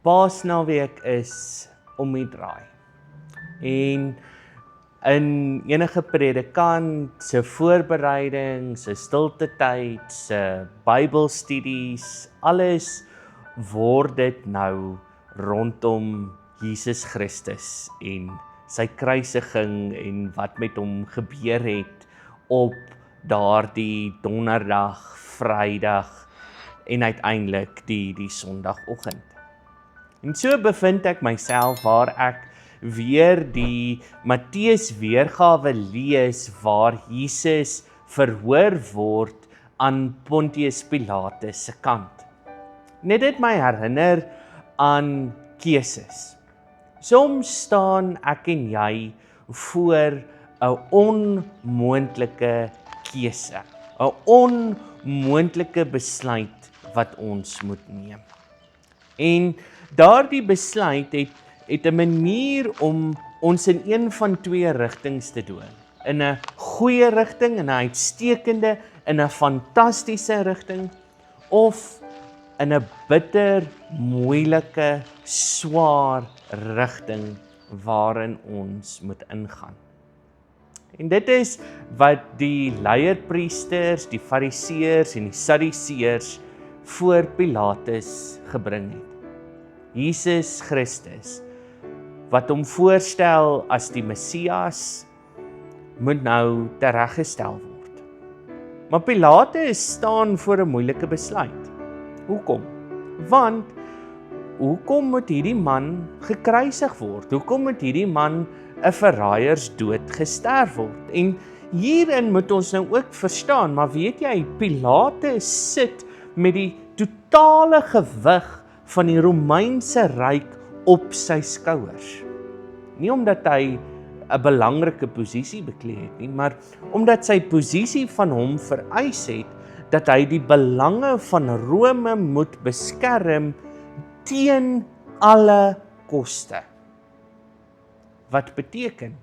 Paasnaweek is om die draai. En in enige predikant se voorbereiding, se stilte tyd, se Bybelstudies, alles word dit nou rondom Jesus Christus en sy kruisiging en wat met hom gebeur het op daardie donderdag, Vrydag en uiteindelik die Sondagoggend. En so bevind ek myself waar ek weer die Matteus weergawe lees waar Jesus verhoor word aan Pontius Pilatus se kant. Net dit my herinner aan keuses. Soms staan ek en jy voor 'n onmoontlike keuse, 'n onmoontlike besluit wat ons moet neem. En daardie besluit het 'n manier om ons in een van twee rigtings te doen. In 'n goeie rigting, in 'n uitstekende, in 'n fantastiese rigting, of in 'n bitter, moeilike, swaar rigting waarin ons moet ingaan. En dit is wat die leierpriesters, die fariseërs en die sadduseërs voor Pilatus gebring het. Jesus Christus, wat hom voorstel as die Messias, moet nou tereggestel word. Maar Pilatus staan voor 'n moeilike besluit. Hoekom? Want hoekom moet hierdie man gekruisig word? Hoekom moet hierdie man 'n verraaiers-dood gesterf word? En hierin moet ons nou ook verstaan, maar weet jy, Pilatus sit met die totale gewig van die Romeinse ryk op sy skouers. Nie omdat hy 'n belangrike posisie beklee het nie, maar omdat sy posisie van hom vereis het dat hy die belange van Rome moet beskerm teen alle koste. Wat beteken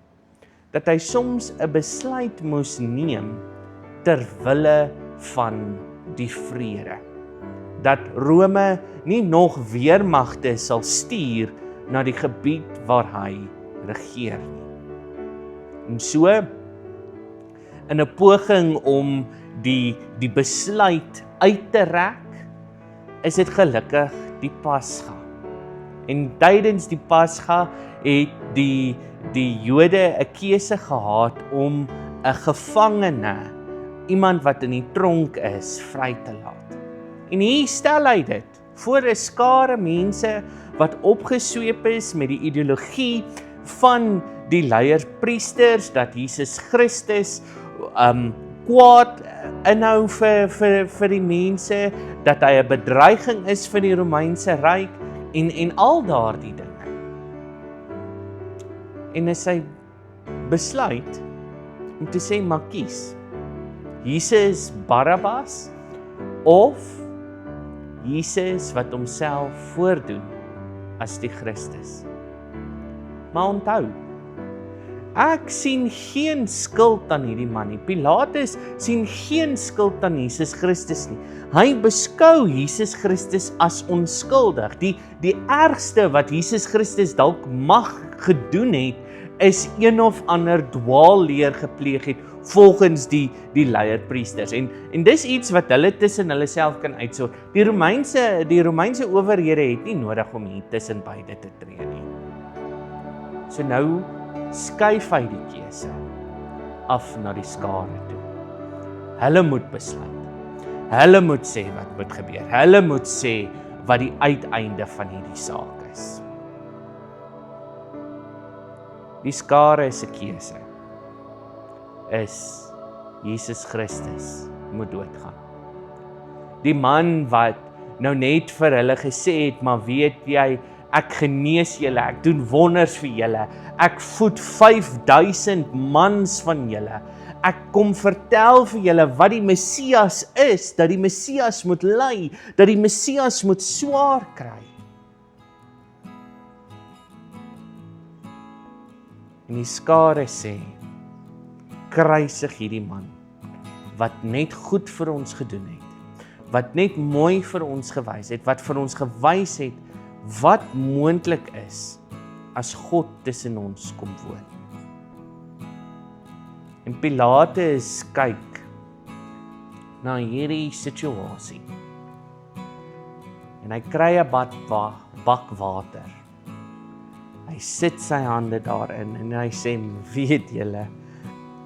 dat hy soms 'n besluit moes neem ter wille van die vrede. Dat Rome nie nog weermagte sal stuur na die gebied waar hy regeer nie. En so, in 'n poging om die besluit uit te rek, is dit gelukkig die Pasga. En tydens die Pasga het die Jode 'n keuse gehad om 'n gevangene, iemand wat in die tronk is, vry te laat. En hier stel hy dit voor 'n skare mense wat opgesweep is met die ideologie van die leierpriesters dat Jesus Christus kwaad inhou vir die mense, dat hy 'n bedreiging is vir die Romeinse ryk en al daardie dinge. En is hy besluit om te sê, maar kies Jesus Barabbas of Jesus wat homself voordoen as die Christus. Maar onthou, ek sien geen skuld aan hierdie man nie. Pilatus sien geen skuld aan Jesus Christus nie. Hy beskou Jesus Christus as onskuldig. Die ergste wat Jesus Christus dalk mag gedoen het, is een of ander dwaalleer gepleeg het volgens die leierpriesters. En dis iets wat hulle tussen hulle self kan uitsort. Die Romeinse owerhede het nie nodig om hier tussen beide te tree nie. So nou skuif hy die keuse af na die skare toe. Hulle moet besluit. Hulle moet sê wat moet gebeur. Hulle moet sê wat die uiteinde van hierdie saak is. Die skare se keuse is Jesus Christus moet doodgaan. Die man wat nou net vir hulle gesê het, maar weet jy, ek genees julle, ek doen wonders vir julle, ek voed 5000 mans van julle, ek kom vertel vir julle wat die Messias is, dat die Messias moet ly, dat die Messias moet swaar kry. En die skare sê, kruisig hierdie man, wat net goed vir ons gedoen het, wat net mooi vir ons gewys het, wat vir ons gewys het wat moontlik is as God tussen ons kom woon. En Pilatus kyk na hierdie situasie. En hy kry 'n bak water. Hy sit sy hande daarin en hy sê, weet julle,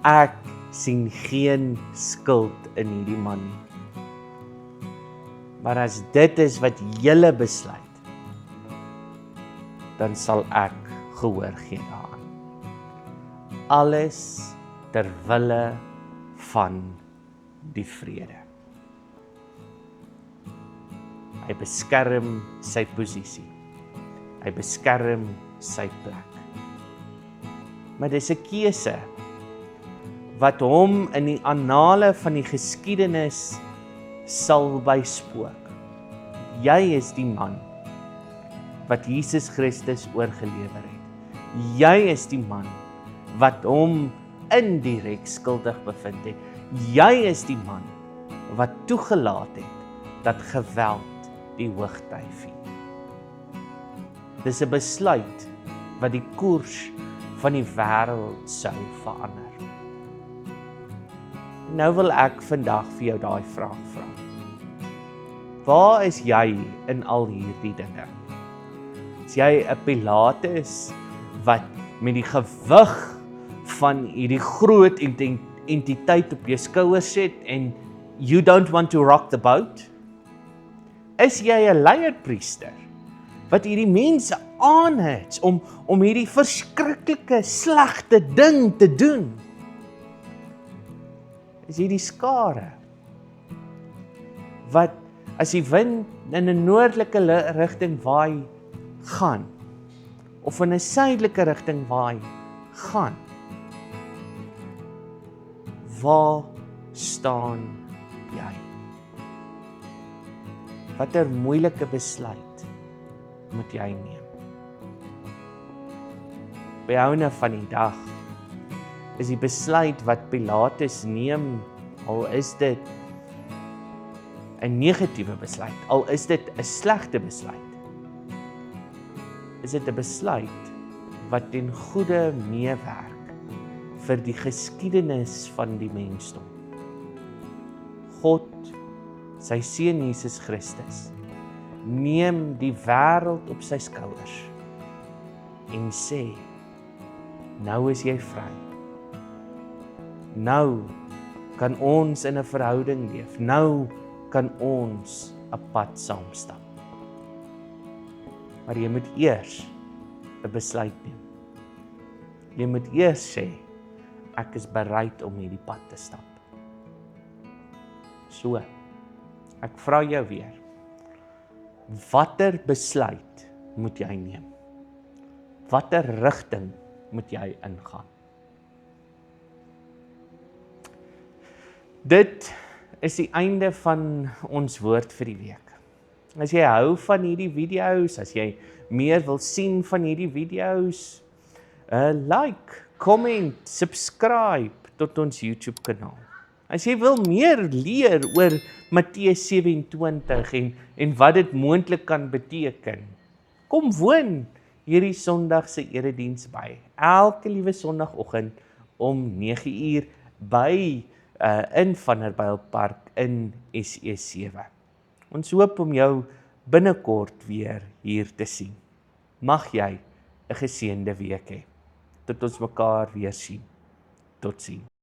ek sien geen skuld in hierdie man nie. Maar as dit is wat julle besluit, dan sal ek gehoor gee daaraan. Alles ter wille van die vrede. Hy beskerm sy posisie. Hy beskerm sy plek. Maar dis 'n keuse wat hom in die annale van die geskiedenis sal byspook. Jy is die man wat Jesus Christus oorgelewer het. Jy is die man wat hom indirek skuldig bevind het. Jy is die man wat toegelaat het dat geweld die hoogtyd vier. Dis 'n besluit wat die koers van die wêreld sou verander. Nou wil ek vandag vir jou daai vraag vra. Waar is jy in al hierdie dinge? Is jy 'n Pilatus wat met die gewig van hierdie groot entiteit op jou skouers sit en you don't want to rock the boat? Is jy 'n leierpriester wat hierdie mense aanhits om hierdie verskriklike slegte ding te doen? Is hierdie skare wat as die wind in 'n noordelike rigting waai gaan of in 'n suidelike rigting waai gaan? Waar staan jy? Watter moeilike besluit moet jy neem? By joune van die dag is die besluit wat Pilatus neem, al is dit 'n negatiewe besluit, al is dit 'n slegte besluit, is dit 'n besluit wat ten goeie meewerk vir die geskiedenis van die mensdom. God, sy seun Jesus Christus, neem die wêreld op sy skouers en sê, nou is jy vry. Nou kan ons in 'n verhouding leef. Nou kan ons 'n pad saamstap. Maar jy moet eers 'n besluit neem. Jy moet eers sê, ek is bereid om hierdie pad te stap. So, ek vra jou weer, watter besluit moet jy neem? Watter rigting moet jy ingaan? Dit is die einde van ons woord vir die week. As jy hou van hierdie video's, as jy meer wil sien van hierdie video's, like, comment, subscribe tot ons YouTube kanaal. As jy wil meer leer oor Matteus 27 en wat dit moontlik kan beteken, kom woon hierdie Sondag se erediens by. Elke liewe Sondagoggend om 9:00 by in Vanderbijlpark in SE7. Ons hoop om jou binnekort weer hier te sien. Mag jy 'n geseënde week hê. Tot ons mekaar weer sien. Totsiens.